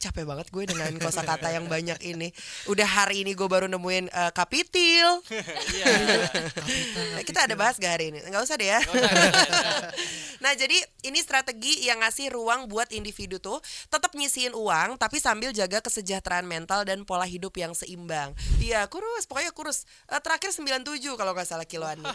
Capek banget gue dengan kosakata yang banyak ini. Udah hari ini gue baru nemuin kapitil. Iya. Kita ada bahas gak hari ini? Nggak usah deh ya. Nah jadi ini strategi yang ngasih ruang buat individu tuh tetap nyisihin uang tapi sambil jaga kesejahteraan mental dan pola hidup yang seimbang. Iya kurus, pokoknya kurus. Terakhir 97 kalau nggak salah kiloannya.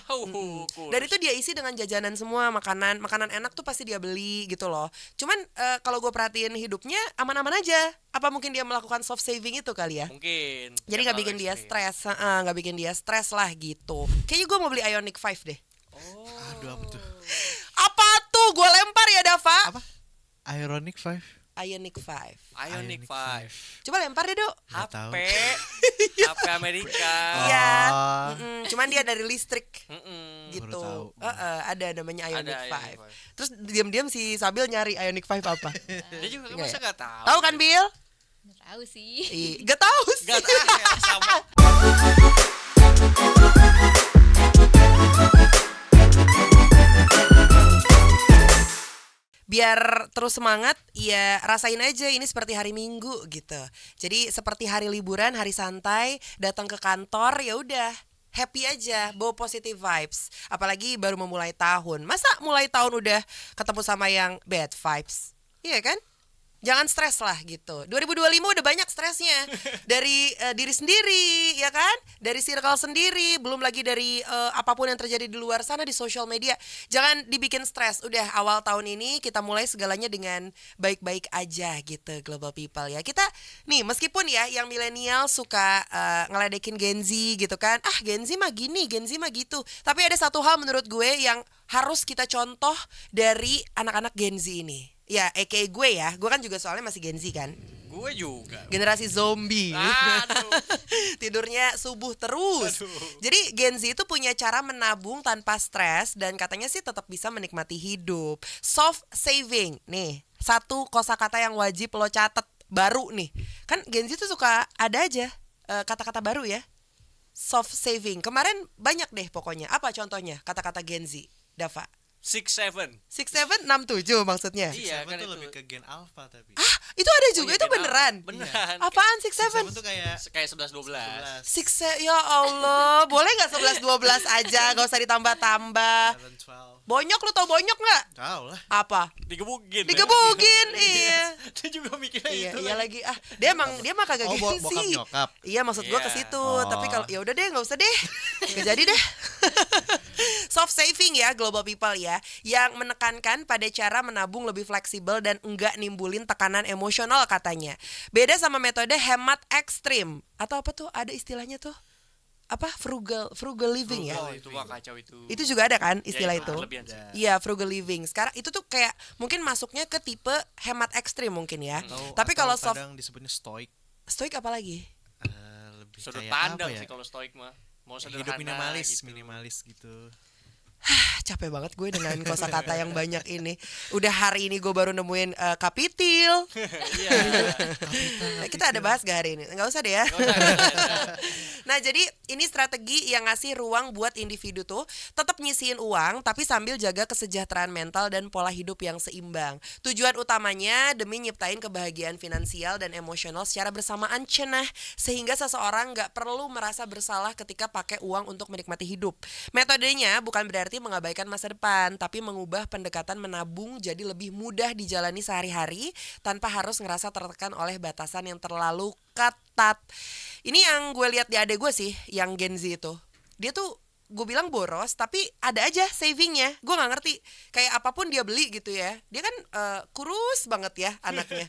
Dan itu dia isi dengan jajanan semua, makanan enak tuh pasti dia beli gitu loh. Cuman kalau gue perhatiin hidupnya aman-aman aja. Apa mungkin dia melakukan soft saving itu kali ya? Mungkin. Jadi nggak bikin dia stres, nggak bikin dia stres lah gitu. Kayaknya gue mau beli Ioniq 5 deh. Aduh, apa tuh? Apa tuh? Gue lempar ya Dava. Apa? Ioniq 5. Ioniq 5. Ioniq 5. Coba lempar deh, Dok. Nggak tahu. HP Amerika. Iya. Cuman dia dari listrik. Gitu. Baru tahu. Ada namanya Ioniq Ada 5. Ioniq 5. Terus diam-diam si Sabil nyari Ioniq 5 apa? Dia juga Nggak masa ya? gak tahu. Tahu kan Bil? Nggak tahu sih. Gak tahu sih. Gak tahu ya, sama. Biar terus semangat, ya rasain aja ini seperti hari Minggu gitu. Jadi seperti hari liburan, hari santai, datang ke kantor ya udah happy aja, bawa positive vibes. Apalagi baru memulai tahun. Masa mulai tahun udah ketemu sama yang bad vibes? Iya kan? Jangan stres lah gitu. 2025 udah banyak stresnya. Dari diri sendiri, ya kan? Dari circle sendiri, belum lagi dari apapun yang terjadi di luar sana di social media. Jangan dibikin stres. Udah awal tahun ini kita mulai segalanya dengan baik-baik aja gitu, global people ya. Kita nih meskipun ya yang milenial suka ngeledekin Gen Z gitu kan. Ah, Gen Z mah gini, Gen Z mah gitu. Tapi ada satu hal menurut gue yang harus kita contoh dari anak-anak Gen Z ini. Ya, aka gue ya, gue kan juga soalnya masih Gen Z kan. Gue juga. Generasi zombie. Aduh. Tidurnya subuh terus. Jadi Gen Z itu punya cara menabung tanpa stres dan katanya sih tetap bisa menikmati hidup. Soft saving. Nih, satu kosakata yang wajib lo catet baru nih. Kan Gen Z tuh suka ada aja kata-kata baru ya. Soft saving. Kemarin banyak deh pokoknya. Apa contohnya kata-kata Gen Z, Dava? 6-7. 6, 7, 6, 7 maksudnya. Iya, kan itu itu. lebih ke Gen Alpha tapi. Ah, itu ada juga, Oh, iya, itu Gen beneran. Alpha. Beneran. Apaan 6, 7? 7 tuh kayak Kayak 11-12. 6, ya Allah, boleh gak 11-12 aja, gak usah ditambah-tambah. 11, 12. Bonyok, lu tau bonyok gak? Tahu lah. Apa? Digebukin. Digebugin, iya. Dia juga mikirnya Iya, itu iya lagi. Ah, dia mah kagak Oh, gengsi. bokap nyokap. Iya, maksud gua ke Iya. situ. Oh. Tapi kalau ya udah deh, nggak usah deh. Nggak jadi deh. Soft saving ya, global people ya, yang menekankan pada cara menabung lebih fleksibel dan enggak nimbulin tekanan emosional katanya. Beda sama metode hemat ekstrim atau apa tuh? Ada istilahnya tuh. Apa? Frugal living ya. Oh, itu wah kacau itu. Itu juga ada kan istilah Ya, itu? berlebihan sih. Iya, frugal living. Sekarang itu tuh kayak mungkin masuknya ke tipe hemat ekstrim mungkin ya. Tapi Atau kalau soft kadang disebutnya stoik. stoik apa lagi? Lebih Sudut kayak pandang apa ya? sih kalau stoik mah. Mau Hidup sederhana minimalis gitu. Capek banget gue dengan kosakata yang banyak ini. Udah hari ini gue baru nemuin kapitil. Iya. Kita ada bahas gak hari ini? Nggak usah deh ya. Nah jadi ini strategi yang ngasih ruang buat individu tuh tetap nyisihin uang tapi sambil jaga kesejahteraan mental dan pola hidup yang seimbang. Tujuan utamanya demi nyiptain kebahagiaan finansial dan emosional secara bersamaan cenah, sehingga seseorang gak perlu merasa bersalah ketika pakai uang untuk menikmati hidup. Metodenya bukan berarti mengabaikan masa depan, tapi mengubah pendekatan menabung jadi lebih mudah dijalani sehari-hari tanpa harus ngerasa tertekan oleh batasan yang terlalu ketat. Ini yang gue lihat di adek gue sih, yang Gen Z itu. Dia tuh gue bilang boros, tapi ada aja savingnya. Gue nggak ngerti, kayak apapun dia beli gitu ya. Dia kan kurus banget ya anaknya.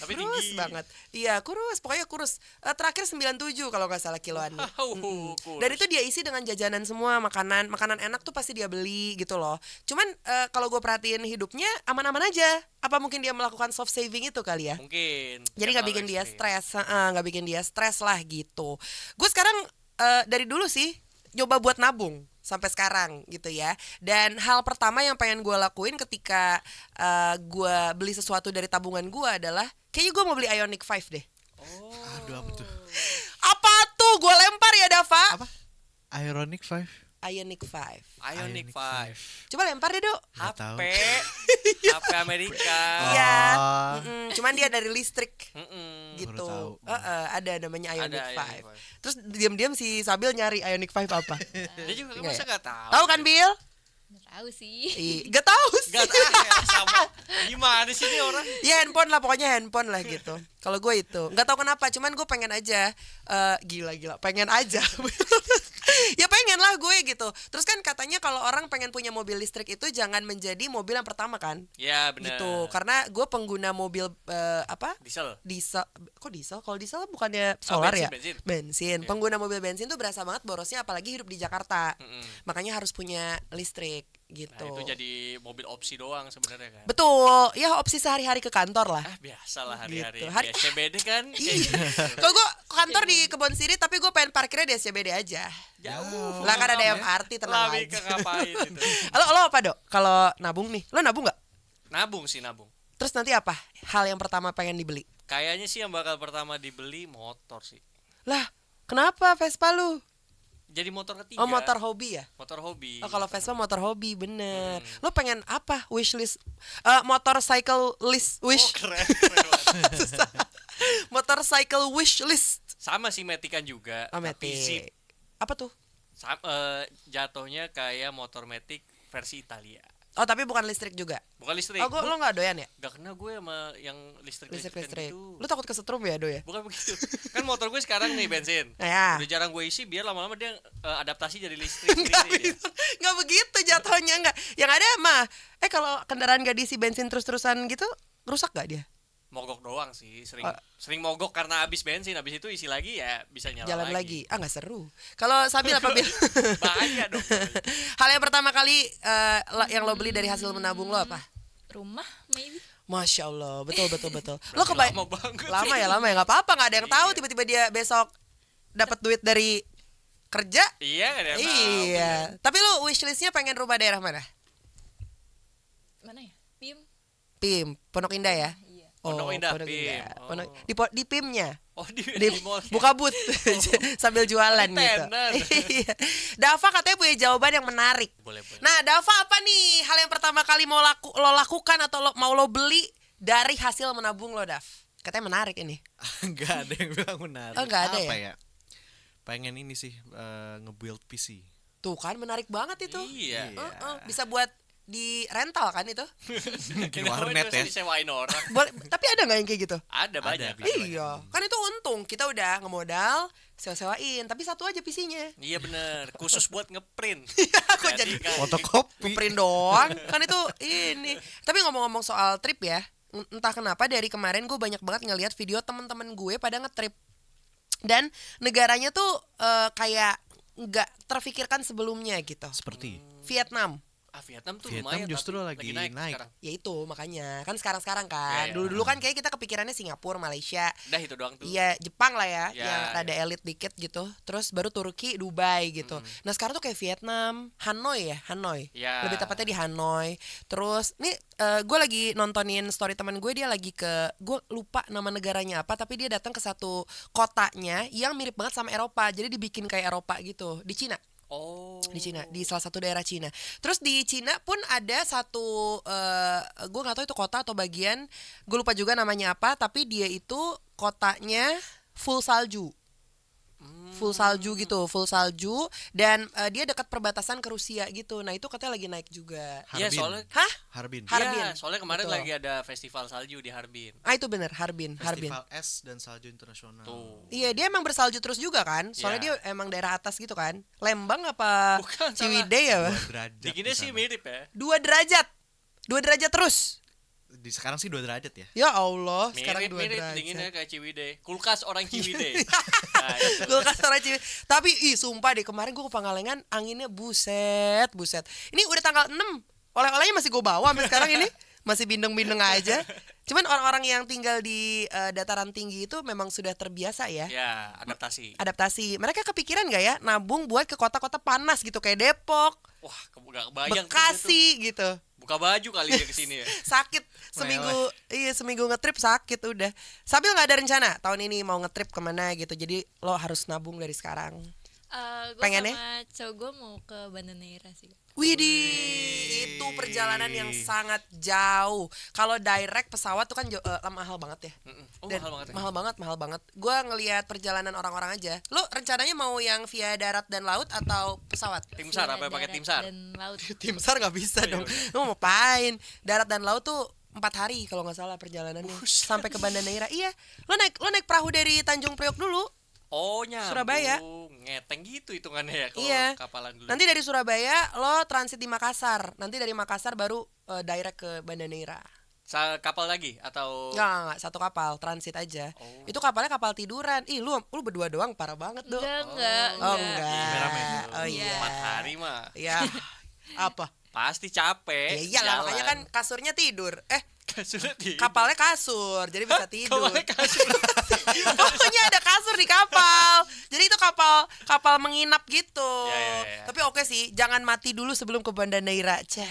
Tapi Kurus tinggi. banget. Iya kurus, pokoknya kurus. Terakhir 97 kalau nggak salah kiloannya. Kurus. Dan itu dia isi dengan jajanan semua, makanan enak tuh pasti dia beli gitu loh. Cuman kalau gue perhatiin hidupnya aman-aman aja. Apa mungkin dia melakukan soft saving itu kali ya? Mungkin. Jadi nggak bikin dia stres, nggak bikin dia stres lah gitu. Gue sekarang dari dulu sih nyoba buat nabung sampai sekarang gitu ya. Dan hal pertama yang pengen gue lakuin ketika gue beli sesuatu dari tabungan gue adalah kayaknya gue mau beli Ioniq 5 deh. Aduh, apa tuh? Apa tuh? Gue lempar ya Dava. Apa? Ioniq 5. Ioniq 5. Ioniq 5. Coba lempar deh, Dok. Nggak tahu. HP Amerika. Iya. Oh. Cuman dia dari listrik. Mm-mm. Gitu. Baru tahu. Ada namanya Ioniq Ada 5. Ioniq 5. Terus diam-diam si Sabil nyari Ioniq 5 apa? Dia juga Nggak masa ya? nggak tahu. Tahu kan, Bil? Nggak tahu sih. Gak tahu sih. Gak tahu ya, sama. Gimana sih ini orang? Ya handphone lah, pokoknya handphone lah gitu. Kalau gue itu nggak tahu kenapa, cuman gue pengen aja. Gila pengen aja. Ya pengen lah gue gitu. Terus kan katanya kalau orang pengen punya mobil listrik itu jangan menjadi mobil yang pertama kan. Ya benar. Gitu. Karena gue pengguna mobil apa? Diesel. Diesel. Kok diesel? Kalau diesel bukannya solar ya? bensin. Iya. Pengguna mobil bensin tuh berasa banget borosnya, apalagi hidup di Jakarta. Mm-mm. Makanya harus punya listrik gitu. Nah, itu jadi mobil opsi doang sebenarnya kan. Betul. Ya opsi sehari-hari ke kantor lah. Biasalah hari-hari. Gitu. Di SCBD kan. kayak Iya. gitu. Kalau gue kantor di Kebon Siri, tapi gue pengen parkirnya di SCBD aja. Jauh. Lah kan ada Lama ya. MRT, tenang Lami aja. ngapain itu. Lo apa, Dok? Kalau nabung nih, lo nabung nggak? Nabung sih nabung. Terus nanti apa? Hal yang pertama pengen dibeli? Kayaknya sih yang bakal pertama dibeli motor sih. Lah, kenapa Vespa lu? Jadi motor ketiga. Oh, motor hobi ya? Motor hobi. Oh, kalau Vespa motor hobi, bener. Lo pengen apa? Wishlist? Motorcycle list, Oh, wish. keren banget. Susah. Motorcycle wish list. Sama sih Metikan juga. Oh, Tapi Zip. Matic. Apa tuh? Jatuhnya kayak motor Matic versi Italia. Oh, tapi bukan listrik juga. Bukan listrik. Oh, lo nggak doyan ya? Gak kena gue sama yang listrik Listrik. gitu. Lo takut kesetrum ya, Do ya? Bukan begitu. Kan motor gue sekarang nih bensin. Ya. Udah jarang gue isi biar lama-lama dia adaptasi jadi listrik Nggak sendiri dia. gitu. Nggak begitu jatuhnya, nggak. Yang ada mah, kalau kendaraan gak diisi bensin terus-terusan gitu, rusak gak dia? Mogok doang sih, sering mogok karena habis bensin, habis itu isi lagi ya bisa nyala Jalan lagi. lagi. Nggak seru. Kalau Sabil apa, Bil? Bahaya dong. Hal yang pertama kali yang lo beli dari hasil menabung lo apa? Rumah maybe. Masya Allah, betul. Lo Berarti lama banget. lama ya, nggak apa-apa, nggak ada yang tahu. Iya. Tiba-tiba dia besok dapat duit dari kerja. Iya kan ya. Iya. Tapi lo wishlistnya pengen rumah daerah mana? Mana ya? Pim. PIM, Pondok Indah ya. Iya. Pondok Indah, Pondok PIM. Indah. Oh. Di PIM-nya. Oh di mall. Buka booth sambil jualan Di gitu. tenan. Iya. Dava katanya punya jawaban yang menarik. Boleh. Nah, Dava apa nih hal yang pertama kali lo lakukan atau mau lo beli dari hasil menabung lo, Dav? Katanya menarik ini. Enggak ada yang bilang menarik. Oh, nggak ada Apa ya? Pengen ini sih nge-build PC. Tuh kan menarik banget itu. Iya. Bisa buat di rental kan itu? Mungkin Kenapa warnet itu ya. disewain orang? Tapi ada nggak yang kayak gitu? Ada banyak. Iya, kan itu untung kita udah ngemodal, sewa-sewain, tapi satu aja PC-nya. Iya bener, khusus buat ngeprint. Aku jadi Fotokopi. print doang kan itu ini. Tapi ngomong-ngomong soal trip ya, entah kenapa dari kemarin gue banyak banget ngelihat video temen-temen gue pada ngetrip dan negaranya tuh kayak nggak terfikirkan sebelumnya gitu. Seperti Vietnam. Vietnam tuh Vietnam lumayan justru tapi lagi naik. sekarang. Ya itu makanya kan sekarang kan. Iya. Dulu-dulu kan kayak kita kepikirannya Singapura, Malaysia. Dah itu doang tuh. Iya, Jepang lah ya, Ya, yang rada elit dikit gitu. Terus baru Turki, Dubai gitu. Nah sekarang tuh kayak Vietnam, Hanoi ya, Hanoi. Ya. Lebih tepatnya di Hanoi. Terus nih gue lagi nontonin story teman gue, dia lagi gue lupa nama negaranya apa, tapi dia datang ke satu kotanya yang mirip banget sama Eropa. Jadi dibikin kayak Eropa gitu di Cina. Oh. Di Cina, di salah satu daerah Cina. Terus di Cina pun ada satu gue nggak tahu itu kota atau bagian, gue lupa juga namanya apa, tapi dia itu kotanya full salju. Full salju gitu, full salju, dan dia dekat perbatasan ke Rusia gitu. Nah itu katanya lagi naik juga. Iya Harbin. soalnya. Hah? Harbin. Harbin. Iya, soalnya kemarin Betul. lagi ada festival salju di Harbin. Ah itu bener, Harbin. Festival es dan salju internasional. Tuh. Iya, dia emang bersalju terus juga kan? Soalnya Iya. dia emang daerah atas gitu kan. Lembang apa Bukan, salah. Ciwidey ya? 2 derajat. Bikinnya di sih sana. mirip ya. 2 derajat. 2 derajat terus. Di sekarang sih 2 derajat ya. Ya Allah, sekarang 2 Mirip derajat. dinginnya kayak Ciwidey. Kulkas orang Ciwidey. Nah, itu. Gue kasar aja. Tapi sumpah deh, kemarin gue ke Pangalengan anginnya buset. Ini udah tanggal 6. Oleh-olehnya masih gue bawa sampai sekarang ini. Masih bindeng-bindeng aja. Cuman orang-orang yang tinggal di dataran tinggi itu memang sudah terbiasa ya. Ya, Adaptasi. Mereka kepikiran gak ya nabung buat ke kota-kota panas gitu kayak Depok, Wah, gak kebayang tuh dia tuh. Bekasi gitu. Buka baju kali dia kesini ya. Sakit seminggu ngetrip sakit udah. Sabil nggak ada rencana tahun ini mau ngetrip kemana gitu, jadi lo harus nabung dari sekarang. Gue Pengennya? sama cowok gue mau ke Banda Neira sih. Widih, itu perjalanan yang sangat jauh. Kalau direct pesawat tuh kan mahal banget ya. Oh, Dan mahal banget. Ya? mahal banget. Gua ngelihat perjalanan orang-orang aja. Lo rencananya mau yang via darat dan laut atau pesawat? Tim SAR apa Via pakai darat tim SAR? Dan laut. Tim SAR nggak bisa Oh, iya, dong. udah. Lo mau ngapain? Darat dan laut tuh 4 hari kalau nggak salah perjalanannya sampai ke Banda Neira. Iya, lo naik perahu dari Tanjung Priok dulu. Oh, nyambung. Surabaya. Ngeteng gitu hitungannya ya kalau Iya. kapalan dulu. Nanti dari Surabaya lo transit di Makassar. Nanti dari Makassar baru direct ke Banda Neira. Kapal lagi atau Enggak, satu kapal, transit aja. Oh. Itu kapalnya kapal tiduran. Ih, lu berdua doang parah banget, Do. Enggak. Oh, enggak. Rame-rame. Oh Iya. iya. 4 hari mah. Iya. Apa? Pasti capek. Ya iyalah, makanya kan kasurnya tidur. sudah di Kapalnya kasur, jadi bisa tidur. Kapalnya kasur. Pokoknya ada kasur di kapal. Jadi itu kapal menginap gitu. Ya. Tapi oke sih, jangan mati dulu sebelum ke Banda Neira. Cah,